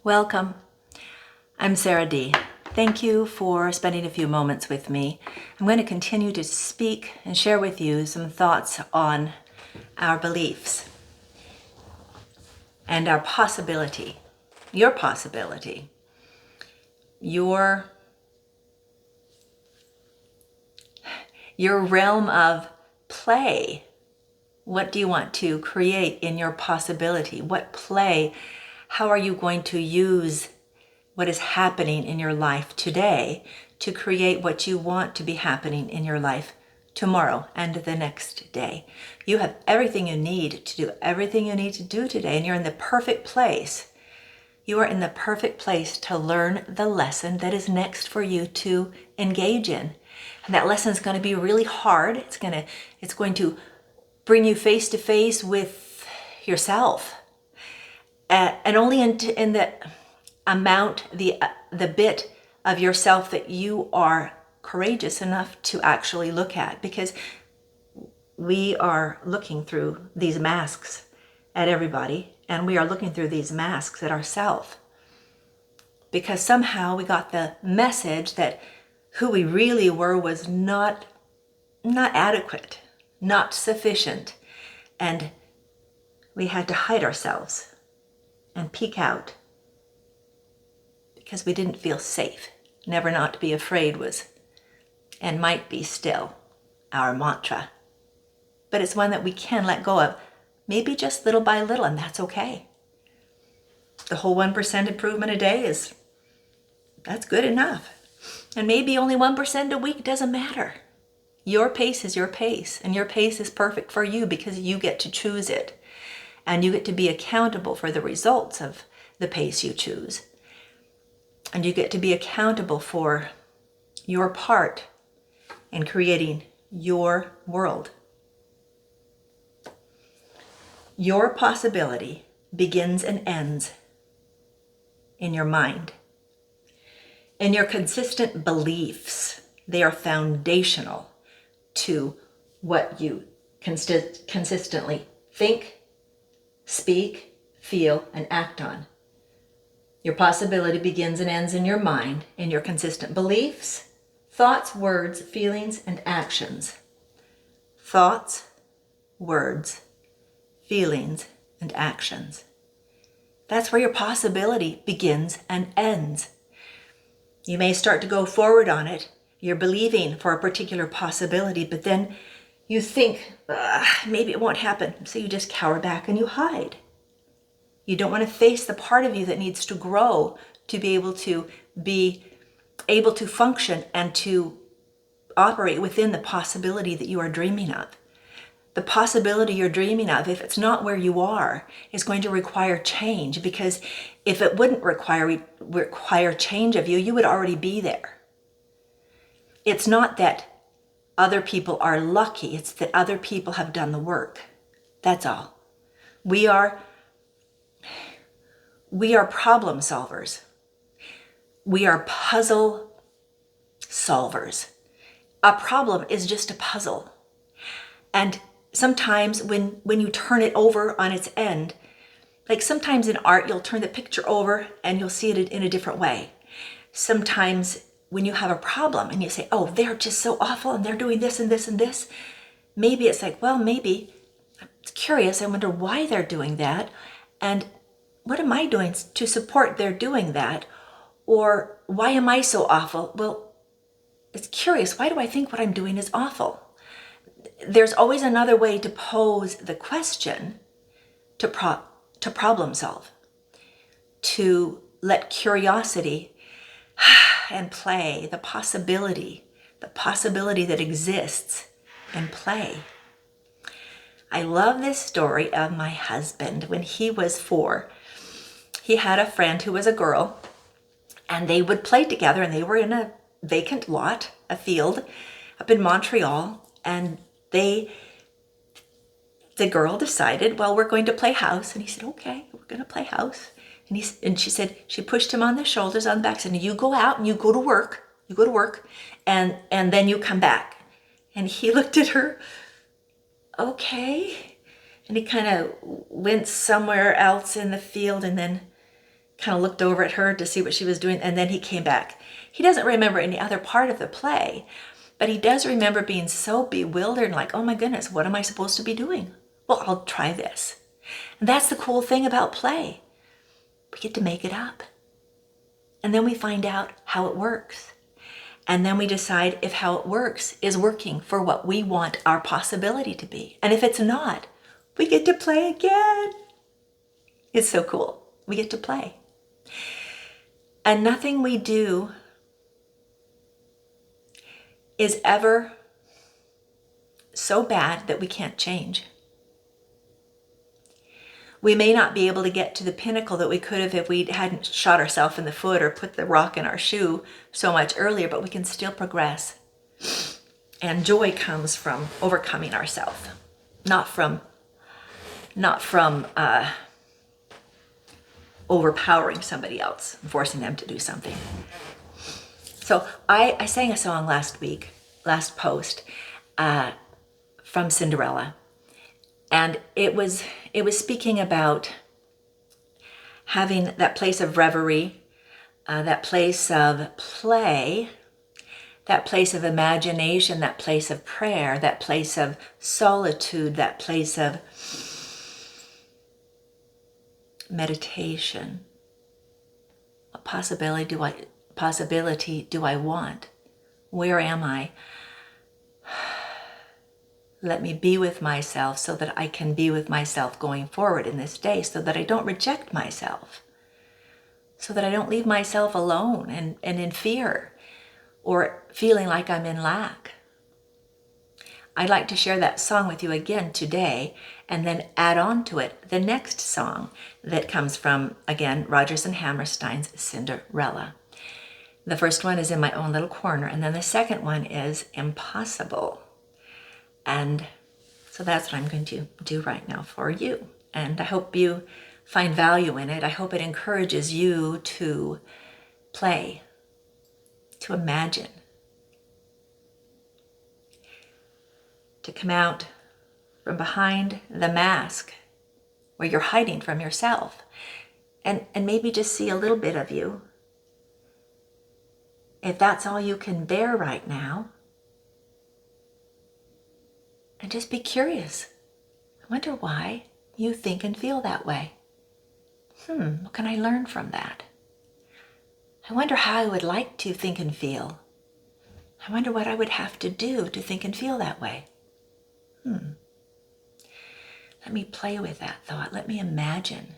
Welcome. I'm Sarah D. Thank you for spending a few moments with me. I'm going to continue to speak and share with you some thoughts on our beliefs and our possibility, your possibility, your realm of play. What do you want to create in your possibility? What play? How are you going to use what is happening in your life today to create what you want to be happening in your life tomorrow and the next day? You have everything you need to do everything you need to do today, and you're in the perfect place. You are in the perfect place to learn the lesson that is next for you to engage in. And that lesson is going to be really hard. It's going to bring you face to face with yourself. And only in the amount, the bit of yourself that you are courageous enough to actually look at, because we are looking through these masks at everybody, and we are looking through these masks at ourselves, because somehow we got the message that who we really were was not adequate, not sufficient, and we had to hide ourselves and peek out because we didn't feel safe. Never not to be afraid was, and might be still, our mantra. But it's one that we can let go of, maybe just little by little, and that's okay. The whole 1% improvement a day that's good enough. And maybe only 1% a week, doesn't matter. Your pace is your pace, and your pace is perfect for you because you get to choose it. And you get to be accountable for the results of the pace you choose. And you get to be accountable for your part in creating your world. Your possibility begins and ends in your mind. In your consistent beliefs, they are foundational to what you consistently think, speak, feel, and act on. Your possibility begins and ends in your mind, in your consistent beliefs, thoughts, words, feelings, and actions. Thoughts, words, feelings, and actions. That's where your possibility begins and ends. You may start to go forward on it. You're believing for a particular possibility, but then you think, maybe it won't happen. So you just cower back and you hide. You don't want to face the part of you that needs to grow to be able to function and to operate within the possibility that you are dreaming of. The possibility you're dreaming of, if it's not where you are, is going to require change, because if it wouldn't require change of you, you would already be there. It's not that other people are lucky, it's that other people have done the work. That's all. We are problem solvers. We are puzzle solvers. A problem is just a puzzle. And sometimes when you turn it over on its end, like sometimes in art, you'll turn the picture over and you'll see it in a different way. Sometimes when you have a problem and you say, oh, they're just so awful and they're doing this and this and this, maybe it's like, well, maybe I'm curious. I wonder why they're doing that. And what am I doing to support their doing that? Or why am I so awful? Well, it's curious. Why do I think what I'm doing is awful? There's always another way to pose the question, to problem solve, to let curiosity and play, the possibility that exists and play. I love this story of my husband. When he was 4, he had a friend who was a girl, and they would play together, and they were in a vacant lot, a field up in Montreal, and the girl decided, well, we're going to play house. And he said, okay, we're going to play house. And she said, she pushed him on the shoulders, on the back, said, you go out and you go to work, and then you come back. And he looked at her, okay. And he kind of went somewhere else in the field, and then kind of looked over at her to see what she was doing, and then he came back. He doesn't remember any other part of the play, but he does remember being so bewildered, like, oh my goodness, what am I supposed to be doing? Well, I'll try this. And that's the cool thing about play. We get to make it up. And then we find out how it works. And then we decide if how it works is working for what we want our possibility to be. And if it's not, we get to play again. It's so cool. We get to play. And nothing we do is ever so bad that we can't change. We may not be able to get to the pinnacle that we could have if we hadn't shot ourselves in the foot or put the rock in our shoe so much earlier, but we can still progress. And joy comes from overcoming ourselves, not from overpowering somebody else, forcing them to do something. So I sang a song last post, from Cinderella. And it was speaking about having that place of reverie, that place of play, that place of imagination, that place of prayer, that place of solitude, that place of meditation. What possibility do I want? Where am I? Let me be with myself so that I can be with myself going forward in this day, so that I don't reject myself, so that I don't leave myself alone and in fear or feeling like I'm in lack. I'd like to share that song with you again today, and then add on to it the next song that comes from, again, Rodgers and Hammerstein's Cinderella. The first one is In My Own Little Corner, and then the second one is Impossible. And so that's what I'm going to do right now for you. And I hope you find value in it. I hope it encourages you to play, to imagine, to come out from behind the mask where you're hiding from yourself, and maybe just see a little bit of you. If that's all you can bear right now, and just be curious. I wonder why you think and feel that way. What can I learn from that? I wonder how I would like to think and feel. I wonder what I would have to do to think and feel that way. Let me play with that thought. Let me imagine.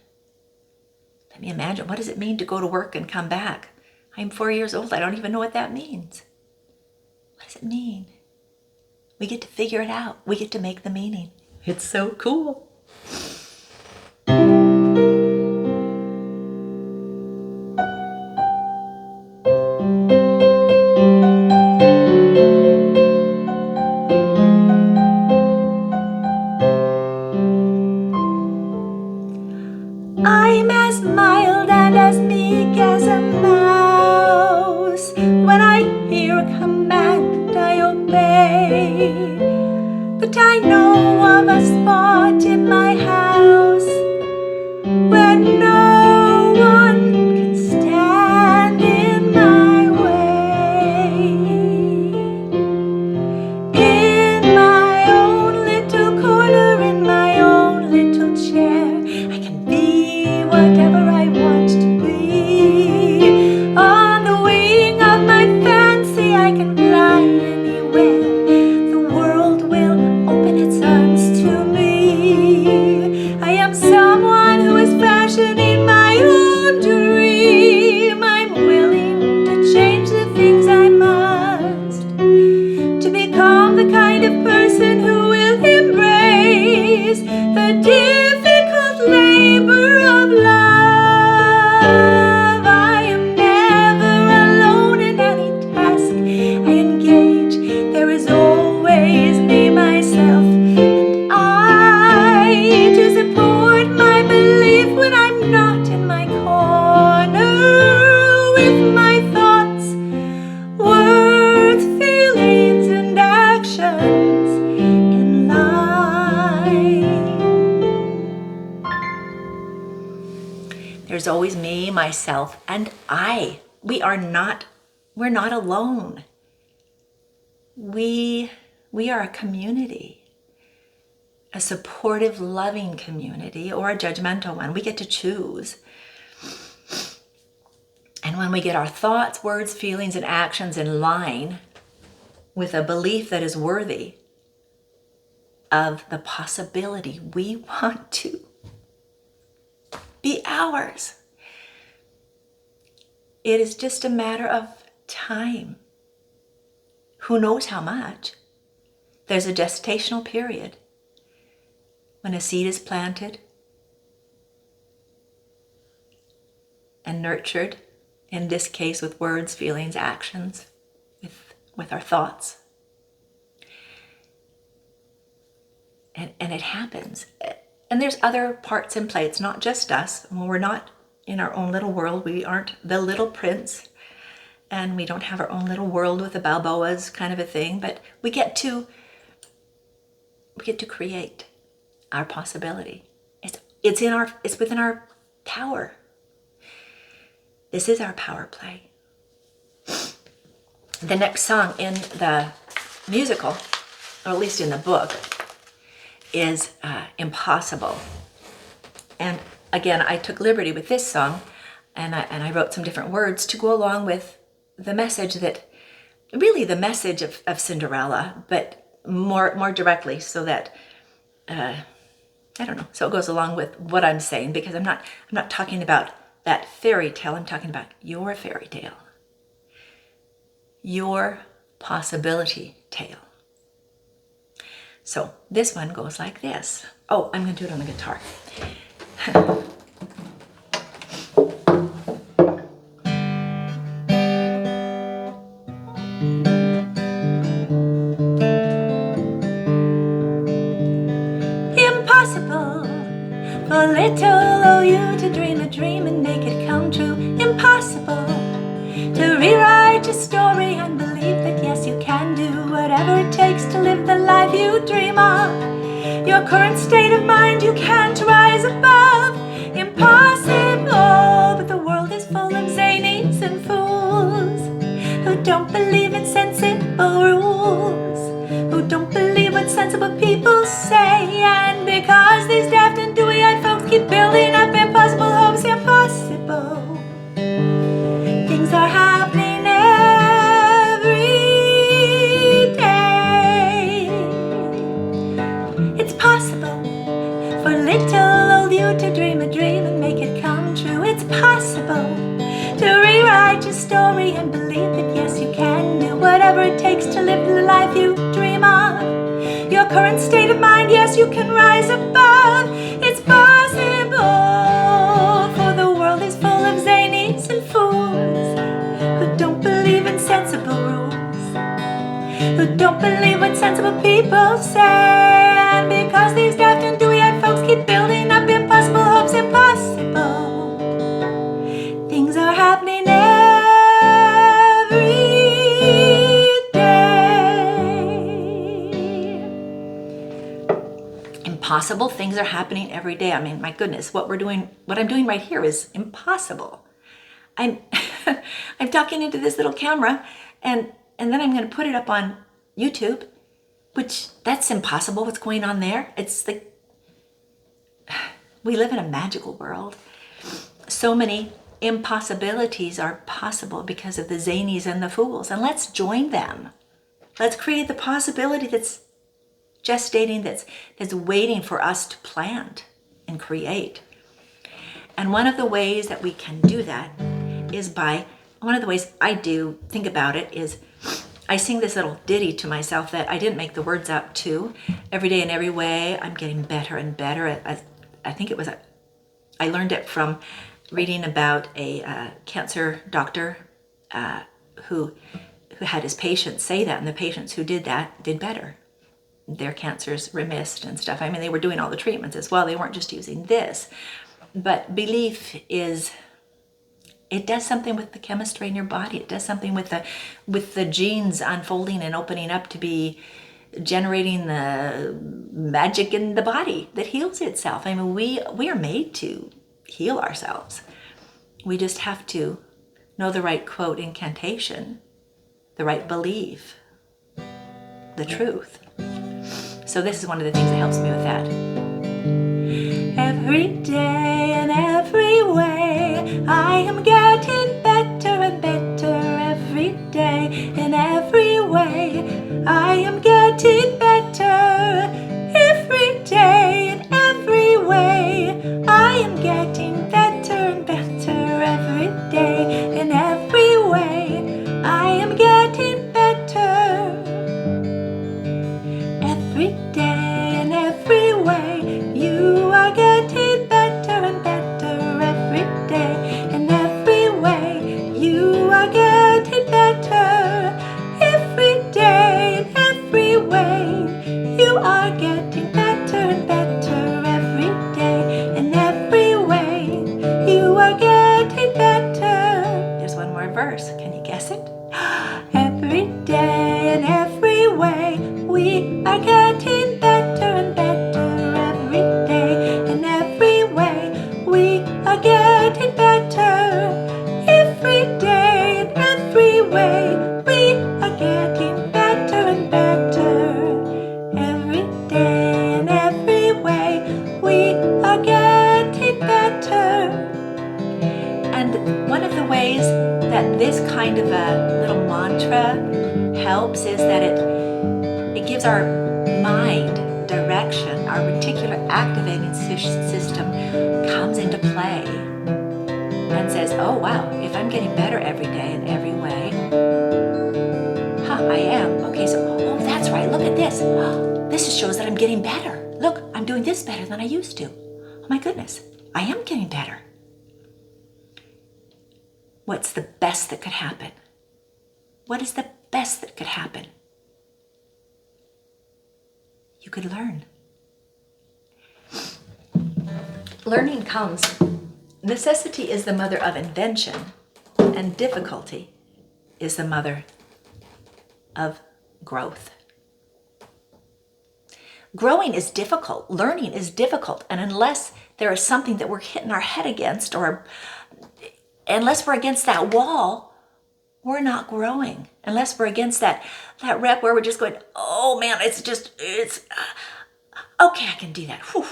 What does it mean to go to work and come back? I'm 4 years old. I don't even know what that means. What does it mean? We get to figure it out. We get to make the meaning. It's so cool. I'm as mild and as meek as a mouse. When I hear a command, I obey. But I know of a spot in my house me, myself, and I. We're not alone. We are a community, a supportive, loving community, or a judgmental one. We get to choose. And when we get our thoughts, words, feelings, and actions in line with a belief that is worthy of the possibility we want to be ours, it is just a matter of time. Who knows how much? There's a gestational period when a seed is planted and nurtured, in this case with words, feelings, actions, with our thoughts. And it happens. And there's other parts in play. It's not just us. When we're not in our own little world, we aren't the little prince, and we don't have our own little world with the Balboas kind of a thing, but we get to create our possibility. It's within our power. This is our power play. The next song in the musical, or at least in the book, is Impossible. And again, I took liberty with this song, and I wrote some different words to go along with the message the message of Cinderella, but more directly, so that I don't know. So it goes along with what I'm saying, because I'm not talking about that fairy tale. I'm talking about your fairy tale, your possibility tale. So this one goes like this. Oh, I'm going to do it on the guitar. Impossible for little old you to dream a dream and make it come true. Impossible to rewrite your story and believe that yes, you can do whatever it takes to live the life you dream of. Your current state of mind you can't rise above. Impossible, but the world is full of zanies and fools who don't believe in sensible rules, who don't believe what sensible people say. And because these daft and dewy-eyed folks keep building up impossible hopes, impossible things are happening every day. It's possible for little old you to dream a dream and make it come true. It's possible to rewrite your story and believe that yes, you can do whatever it takes to live the life you dream of. Your current state of mind, yes, you can rise above. It's possible, for the world is full of zanies and fools who don't believe in sensible rules, who don't believe what sensible people say. And because these daft and dewy-eyed folks keep building up impossible hopes, impossible things are happening every day. Impossible things are happening every day. I mean, my goodness, what I'm doing right here is impossible. I'm I'm talking into this little camera, and then I'm going to put it up on YouTube, which that's impossible. What's going on there? It's like we live in a magical world. So many impossibilities are possible because of the zanies and the fools, and let's join them. Let's create the possibility that's gestating, that's waiting for us to plant and create. And one of the ways that we can do that is one of the ways I do think about it is I sing this little ditty to myself that I didn't make the words up to. Every day in every way, I'm getting better and better. I think I learned it from reading about a cancer doctor who had his patients say that, and the patients who did that did better. Their cancers remissed and stuff. I mean, they were doing all the treatments as well. They weren't just using this. But belief it does something with the chemistry in your body. It does something with the genes unfolding and opening up to be generating the magic in the body that heals itself. I mean, we are made to heal ourselves. We just have to know the right quote incantation, the right belief, the truth. So this is one of the things that helps me with that. Every day in every way, I am getting better and better. Every day in every way, I am getting better. Every day in every way, I am getting better and better. Every day in every way, I am getting better. Every day in every way, you are getting better and better. Every day in every way, you are getting better. Every day in every way, you are getting better and better. Every day in every way, you are getting better. There's one more verse. Can you guess it? Every day in every way, we are getting better and better. Every day in every way, we are getting better. Every day in every way, we are getting better and better. Every day in every way, we are getting better. And one of the ways that this kind of a little mantra helps is that it gives our mind direction. Our reticular activating system comes into play and says, oh wow, if I'm getting better every day in every way, I am. Okay, so, oh, that's right, look at this. This shows that I'm getting better. Look, I'm doing this better than I used to. Oh my goodness, I am getting better. What's the best that could happen? What is the best that could happen? You could learn. Learning comes. Necessity is the mother of invention, and difficulty is the mother of growth. Growing is difficult. Learning is difficult. And unless there is something that we're hitting our head against, or unless we're against that wall, we're not growing. Unless we're against that rep where we're just going, oh man, it's okay, I can do that. Whew,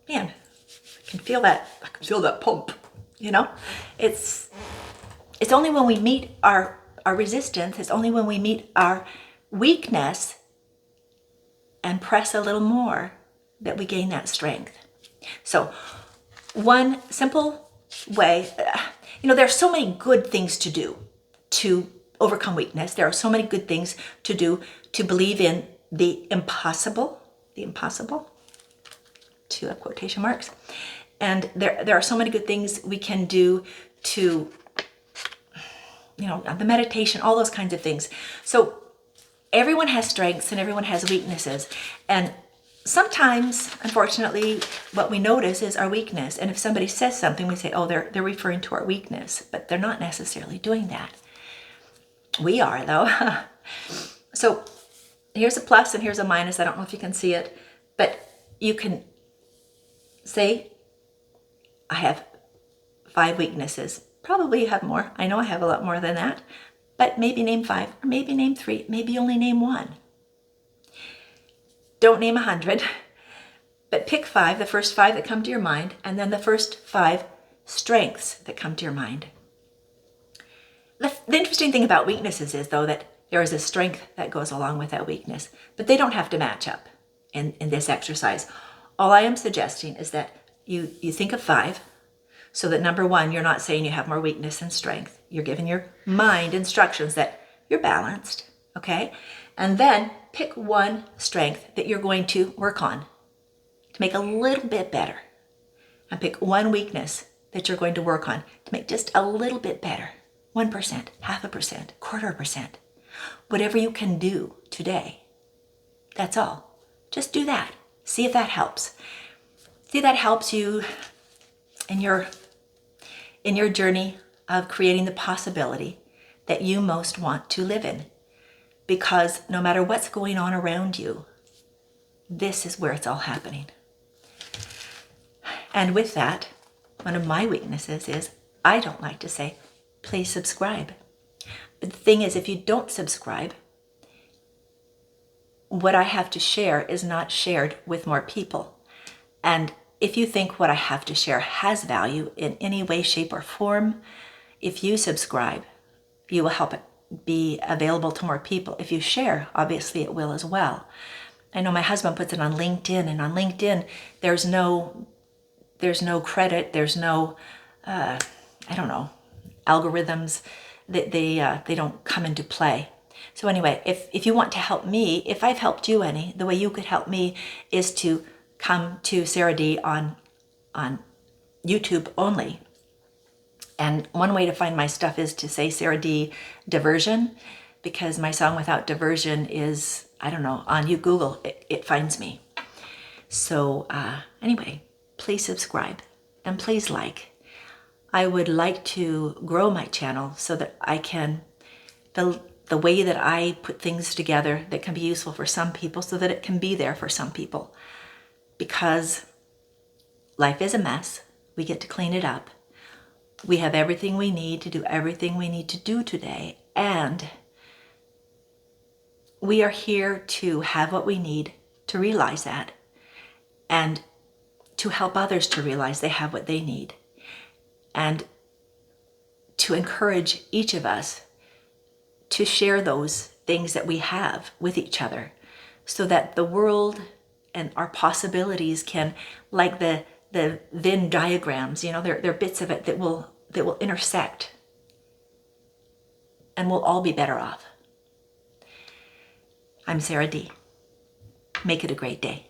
man, I can feel that pump, you know? It's only when we meet our resistance, it's only when we meet our weakness and press a little more that we gain that strength. So one simple way, there are so many good things to do to overcome weakness. There are so many good things to do to believe in the impossible, to have quotation marks. And there are so many good things we can do to, the meditation, all those kinds of things. So everyone has strengths and everyone has weaknesses. And sometimes, unfortunately, what we notice is our weakness. And if somebody says something, we say, oh, they're referring to our weakness, but they're not necessarily doing that. We are, though. So here's a plus and here's a minus. I don't know if you can see it, but you can say, I have 5 weaknesses. Probably you have more. I know I have a lot more than that, but maybe name 5, or maybe name 3, maybe only name 1. Don't name 100, but pick 5, the first 5 that come to your mind, and then the first 5 strengths that come to your mind. The interesting thing about weaknesses is, though, that there is a strength that goes along with that weakness, but they don't have to match up in this exercise. All I am suggesting is that you think of 5, so that number 1, you're not saying you have more weakness than strength. You're giving your mind instructions that you're balanced, okay? And then pick 1 strength that you're going to work on to make a little bit better. And pick 1 weakness that you're going to work on to make just a little bit better. 1%, 0.5%, 1/4%. Whatever you can do today. That's all. Just do that. See if that helps. See if that helps you in your journey of creating the possibility that you most want to live in. Because no matter what's going on around you, this is where it's all happening. And with that, one of my weaknesses is I don't like to say, please subscribe. But the thing is, if you don't subscribe, what I have to share is not shared with more people. And if you think what I have to share has value in any way, shape, or form, if you subscribe, you will help it be available to more people. If you share, obviously it will as well. I know my husband puts it on LinkedIn, and on LinkedIn, there's no credit, there's no, I don't know, algorithms. They don't come into play. So anyway, if you want to help me, if I've helped you any, the way you could help me is to come to Sarah D on YouTube only. And one way to find my stuff is to say Sarah D Diversion, because my song Without Diversion is, I don't know, on Google, it finds me. So anyway, please subscribe and please like. I would like to grow my channel so that I can, the way that I put things together that can be useful for some people, so that it can be there for some people. Because life is a mess. We get to clean it up. We have everything we need to do everything we need to do today. And we are here to have what we need to realize that, and to help others to realize they have what they need, and to encourage each of us to share those things that we have with each other, so that the world and our possibilities can, like the Venn diagrams, they're bits of it that will intersect, and we'll all be better off. I'm Sarah D. Make it a great day.